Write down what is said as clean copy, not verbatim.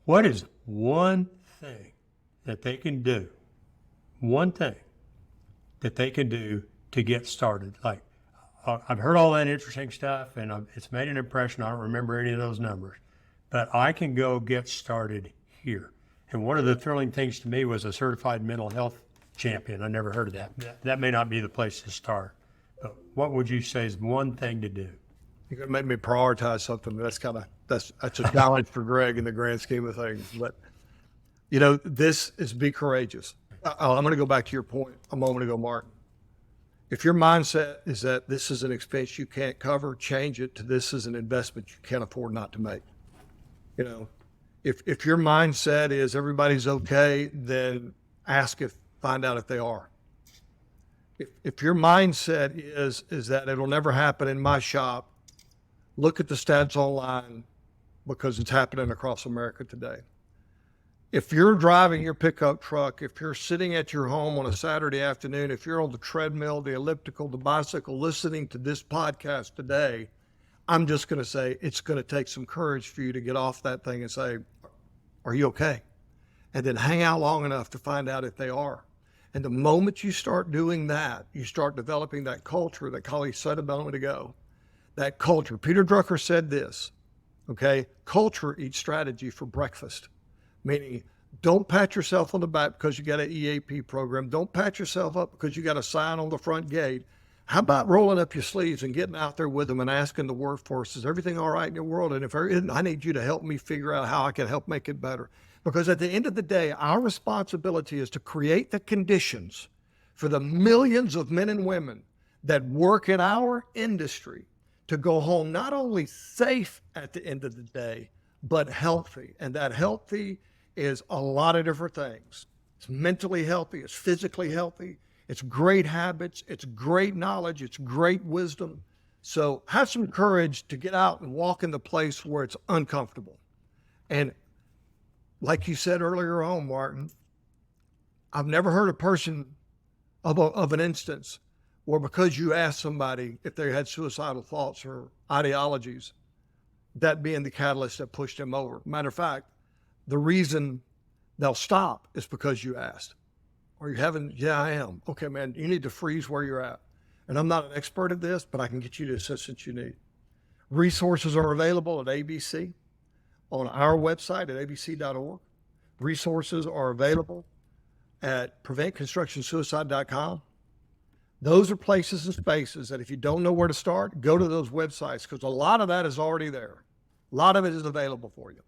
What is one thing that they can do, one thing that they can do to get started? Like, I've heard all that interesting stuff, and it's made an impression. I don't remember any of those numbers, but I can go get started here. And one of the thrilling things to me was a certified mental health champion. I never heard of that. That may not be the place to start. But what would you say is one thing to do? You're going to make me prioritize something. That's a challenge for Greg in the grand scheme of things. But, this is be courageous. I'm going to go back to your point a moment ago, Martin. If your mindset is that this is an expense you can't cover, change it to this is an investment you can't afford not to make. If your mindset is everybody's okay, then find out if they are. If your mindset is that it'll never happen in my shop, look at the stats online because it's happening across America today. If you're driving your pickup truck, if you're sitting at your home on a Saturday afternoon, if you're on the treadmill, the elliptical, the bicycle, listening to this podcast today, I'm just going to say it's going to take some courage for you to get off that thing and say, are you okay? And then hang out long enough to find out if they are. And the moment you start doing that, you start developing that culture that Khalil said a moment ago. That culture. Peter Drucker said this, okay? Culture eats strategy for breakfast. Meaning, don't pat yourself on the back because you got an EAP program. Don't pat yourself up because you got a sign on the front gate. How about rolling up your sleeves and getting out there with them and asking the workforce, is everything all right in your world? And if there isn't, I need you to help me figure out how I can help make it better. Because at the end of the day, our responsibility is to create the conditions for the millions of men and women that work in our industry to go home not only safe at the end of the day, but healthy. And that healthy is a lot of different things. It's mentally healthy, it's physically healthy, it's great habits, it's great knowledge, it's great wisdom. So have some courage to get out and walk in the place where it's uncomfortable. And like you said earlier on, Martin, I've never heard a person of an instance where because you asked somebody if they had suicidal thoughts or ideologies, that being the catalyst that pushed them over. Matter of fact, the reason they'll stop is because you asked. Are you having, yeah, I am. Okay, man, you need to freeze where you're at. And I'm not an expert at this, but I can get you the assistance you need. Resources are available at ABC, on our website at abc.org. Resources are available at preventconstructionsuicide.com. Those are places and spaces that if you don't know where to start, go to those websites because a lot of that is already there. A lot of it is available for you.